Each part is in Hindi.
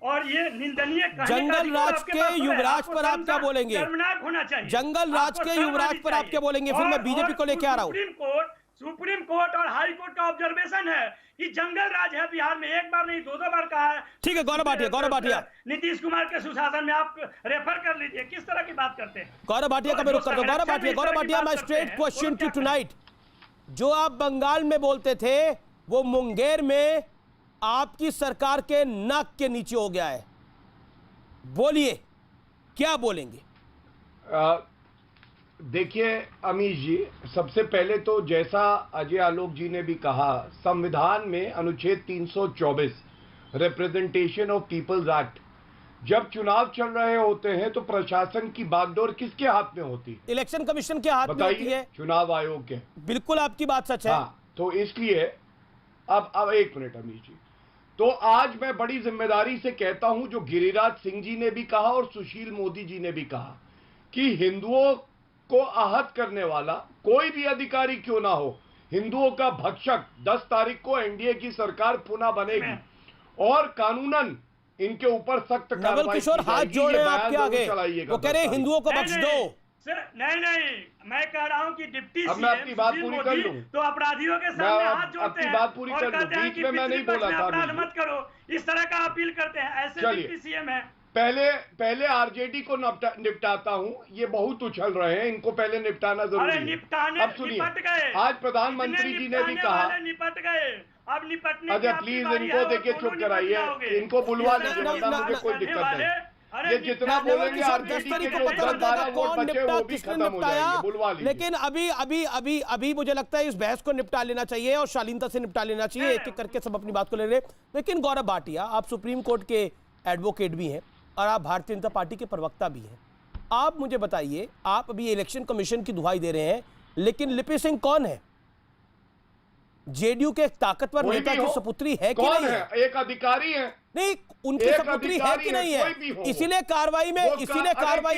और ये निंदनीय जंगल राज के युवराज पर आप क्या बोलेंगे? शर्मनाक होना चाहिए। जंगल राज के युवराज पर आप क्या बोलेंगे? फिर मैं बीजेपी को लेके आ रहा हूँ। सुप्रीम कोर्ट और हाई कोर्ट का ऑब्जर्वेशन है कि जंगल राज है बिहार में, एक बार नहीं 2-2 बार कहा है। ठीक है, गौरव भाटिया नीतीश कुमार के सुशासन में आप रेफर कर लीजिए, किस तरह की बात करते हैं। गौरव भाटिया का मैं रुक करता हूं। Gaurav Bhatia, my straight question to tonight, जो आप बंगाल में बोलते थे वो मुंगेर में आपकी सरकार के नाक के नीचे हो गया है, बोलिए क्या बोलेंगे? देखिए अमीश जी, सबसे पहले तो जैसा अजय आलोक जी ने भी कहा, संविधान में अनुच्छेद 324 रिप्रेजेंटेशन ऑफ पीपल्स एक्ट, जब चुनाव चल रहे होते हैं तो प्रशासन की बागडोर किसके हाथ में होती है? इलेक्शन कमीशन के हाथ में होती है, चुनाव आयोग के। बिल्कुल आपकी बात सच है। हाँ, तो इसलिए अब एक मिनट अमीश जी, तो आज मैं बड़ी जिम्मेदारी से कहता हूं, जो गिरिराज सिंह जी ने भी कहा और सुशील मोदी जी ने भी कहा कि हिंदुओं को आहत करने वाला कोई भी अधिकारी क्यों ना हो, हिंदुओं का भक्षक 10 तारीख को एनडीए की सरकार पुनः बनेगी और कानूनन इनके ऊपर सख्त कार्रवाई। नवल किशोर हाथ जोड़े आपके आगे, वो कह रहे हिंदुओं को बख्श दो। नहीं, मैं कह रहा हूं कि डिप्टी अब मैं आपकी बात पूरी कर लूं तो अपराधियों के सामने हाथ जोड़ते हैं, बात पूरी कर लूं, बीच में मैं नहीं बोला था, अपराध मत करो, इस तरह का अपील करते हैं, ऐसे डिप्टी सीएम है। पहले आरजेडी को निपटाता हूं, ये बहुत उछल रहे हैं, इनको पहले निपटाना जरूरी है। अब सुनिए, आज प्रधानमंत्री जी ने भी कहा, निपट गए, अब निपटने अच्छा प्लीज इनको देखिए चुप कराइए, इनको बुलवा लीजिए, मुझे कोई दिक्कत नहीं, ये जितना बोलेंगे आरजेडी के जो 12 वोट बचे वो भी खत्म हो जाएंगे, बुलवा लीजिए। लेकिन अभी मुझे लगता है इस बहस को निपटा लेना चाहिए और शालीनता से निपटा लेना चाहिए, एक एक करके सब अपनी बात को ले रहे। लेकिन गौरव भाटिया, आप सुप्रीम कोर्ट के एडवोकेट भी हैं और आप भारतीय जनता पार्टी के प्रवक्ता भी हैं, आप मुझे बताइए, आप अभी इलेक्शन कमीशन की दुहाई दे रहे हैं, लेकिन लिपि सिंह कौन है? जेडीयू के ताकतवर नेता की सपुत्री है कि नहीं है? एक अधिकारी है, नहीं, उनकी सपुत्री है कि नहीं है? इसीलिए कार्रवाई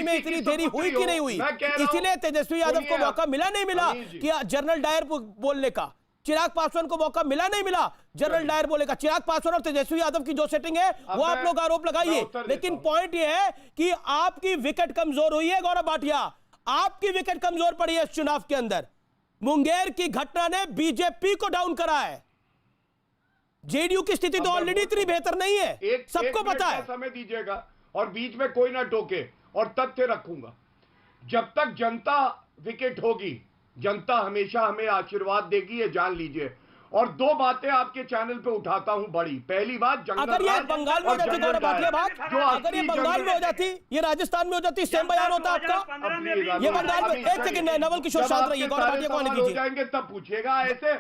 में इतनी देरी हुई कि नहीं हुई? इसीलिए तेजस्वी यादव को मौका मिला नहीं मिला कि जनरल डायर बोलने का? चिराग पासवान को मौका मिला नहीं मिला जनरल डायर बोलेगा? चिराग पासवान और तेजस्वी यादव की जो सेटिंग है वो आप लोग आरोप लगाइए, लेकिन पॉइंट ये है कि आपकी विकेट कमजोर हुई है गौरव भाटिया, आपकी विकेट कमजोर पड़ी है इस चुनाव के अंदर। मुंगेर की घटना ने बीजेपी को डाउन करा है, जेडीयू की स्थिति तो ऑलरेडी इतनी बेहतर नहीं है, सबको पता है। समय दीजिएगा और बीच में कोई ना टोके, और तथ्य रखूंगा। जब तक जनता विकेट होगी, जनता हमेशा हमें आशीर्वाद देगी, ये जान लीजिए। और 2 बातें आपके चैनल पे उठाता हूं बड़ी। पहली बात, अगर ये बंगाल में हो जाती गौरव भाटिया बात, अगर ये बंगाल में हो जाती, ये राजस्थान में हो जाती, सेम बयान होता आपका। ये बंगाल में, एक सेकंड, नवल किशोर शांत रहिए, गौरव भाटिया को आने दीजिए। जाएंगे तब पूछिएगा, ऐसे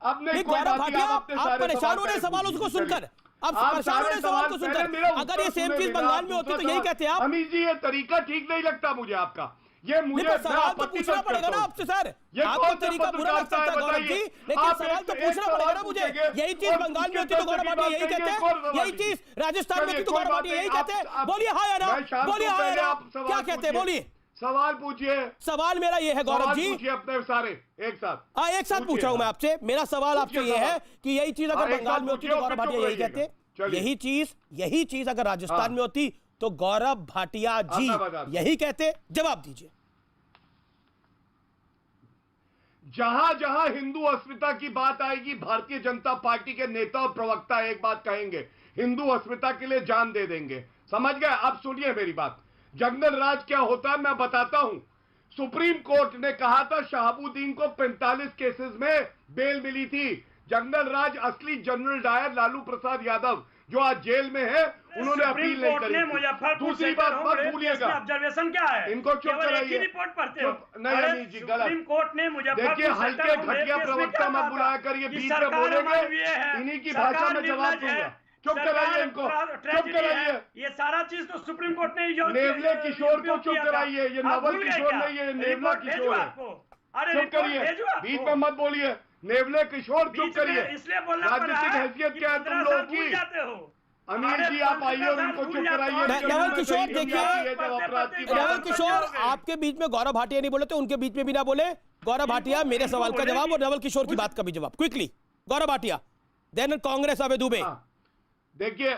अब नहीं। गौरव भाटिया, आप परेशान हो रहे सवाल उसको सुनकर, आप परेशान हो रहे सवाल को सुनकर। अगर ये सेम चीज बंगाल में होती तो यही कहते आप। अमित जी, ये तरीका ठीक नहीं लगता मुझे आपका, ये मुझे सवाल तो पूछना पड़ेगा ना आपसे सर, आपको तरीका बुरा लग सकता है गौरव जी, लेकिन सवाल तो पूछना पड़ेगा ना मुझे। यही चीज बंगाल में होती तो गौरव भाटिया यही कहते, यही चीज राजस्थान में होती तो गौरव भाटिया यही कहते। बोलिए हाँ या ना, बोलिए हाँ या ना, क्या कहते हैं, बोलिए। सवाल पूछिए। सवाल मेरा ये है गौरव जी, अपने सारे एक साथ, हाँ एक साथ पूछ रहा हूं मैं आपसे। मेरा सवाल आपसे ये है कि यही चीज अगर बंगाल में होती तो गौरव भाटिया यही कहते, यही चीज अगर राजस्थान में होती तो गौरव भाटिया जी यही कहते? जवाब दीजिए। जहां जहां हिंदू अस्मिता की बात आएगी, भारतीय जनता पार्टी के नेता और प्रवक्ता एक बात कहेंगे, हिंदू अस्मिता के लिए जान दे देंगे। समझ गए? अब सुनिए मेरी बात। जंगल राज क्या होता है मैं बताता हूं। सुप्रीम कोर्ट ने कहा था शहाबुद्दीन को 45 केसेस में बेल मिली थी। जंगल राज असली जनरल डायर लालू प्रसाद यादव जो आज जेल में है, उन्होंने अपील नहीं करी। दूसरी बात मत भूलिएगा, ऑब्जर्वेशन क्या है, इनको चुप कराइए। रिपोर्ट पढ़ते हो नहीं अमीर जी, गलत। सुप्रीम कोर्ट ने देखिए, हल्के घटिया प्रवक्ता मत बुलाया करिए, बीच में बोलेंगे, इन्हीं की भाषा में जवाब दूंगा। चुप कराइए इनको, चुप कराइए। ये सारा चीज तो सुप्रीम कोर्ट ने नेवले किशोर को चुप कराइए, ये नवल किशोर नहीं, ये नेवला किशोर है। चुप करिए, बीच में मत बोलिए। नेवले किशोर चुप करिए। राजनीतिक हैसियत क्या है तुम लोगों की? अमीर जी आप आइए और इनको चुप कराइए। नवल किशोर देखिए, नवल किशोर आपके बीच में गौरव भाटिया नहीं बोले तो उनके बीच में भी ना बोले। गौरव भाटिया मेरे सवाल का जवाब और नवल किशोर की बात का भी जवाब क्विकली। गौरव भाटिया, देन कांग्रेस अबे दुबे। देखिए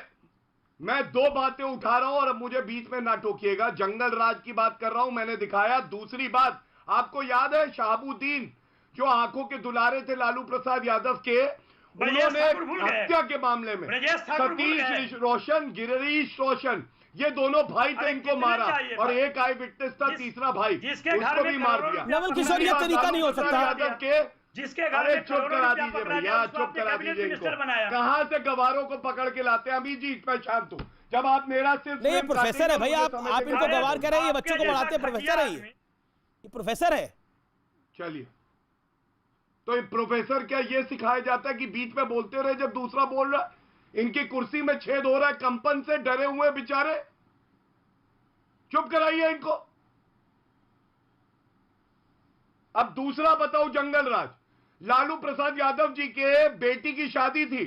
मैं दो बातें उठा रहा हूं और अब मुझे बीच में ना टोकिएगा। जंगल राज की बात कर रहा हूं, मैंने दिखाया। दूसरी बात, आपको याद है शहाबुद्दीन जो आंखों के दुलारे थे लालू प्रसाद यादव के, उन्होंने हत्या के मामले में सतीश रोशन, गिरीश रोशन, ये दोनों भाई थे, इनको मारा और एक आई विटनेस था, तीसरा भाई उसको भी मार दिया। नवल किशोर, ये तरीका नहीं हो सकता। यादव के जिसके घर में चुप करा दीजिए भैया, चुप करा दीजिए इनको। कहां से गवारों को पकड़ के लाते हैं? अभी जी मैं शांत हूं। जब आप मेरा सिर्फ नहीं, ये प्रोफेसर है भाई, आप इनको गवार कह रहे हैं, ये बच्चों को पढ़ाते हैं, प्रोफेसर है ये प्रोफेसर है। चलिए, तो ये प्रोफेसर क्या ये सिखाया जाता है कि बीच में बोलते रहे जब दूसरा बोल रहा? इनकी कुर्सी में छेद हो रहा है कंपन से, डरे हुए बेचारे, चुप कराइए इनको। अब दूसरा बताओ, जंगल राज, लालू प्रसाद यादव जी के बेटी की शादी थी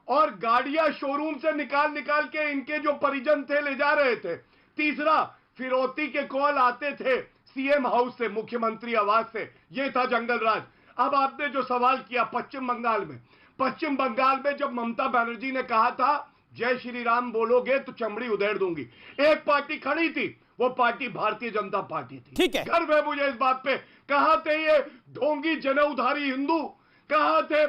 और गाड़ियां शोरूम से निकाल निकाल के इनके जो परिजन थे ले जा रहे थे। तीसरा, फिरौती के कॉल आते थे सीएम हाउस से, मुख्यमंत्री आवास से। यह था जंगल राज। अब आपने जो सवाल किया पश्चिम बंगाल में जब ममता बनर्जी ने कहा था जय श्री राम बोलोगे तो चमड़ी उधेड़ दूंगी, एक पार्टी खड़ी थी, वो पार्टी भारतीय जनता पार्टी थी। ठीक है, गर्व है मुझे इस बात पे। कहां थे ये ढोंगी जनेऊधारी हिंदू? कहां थे?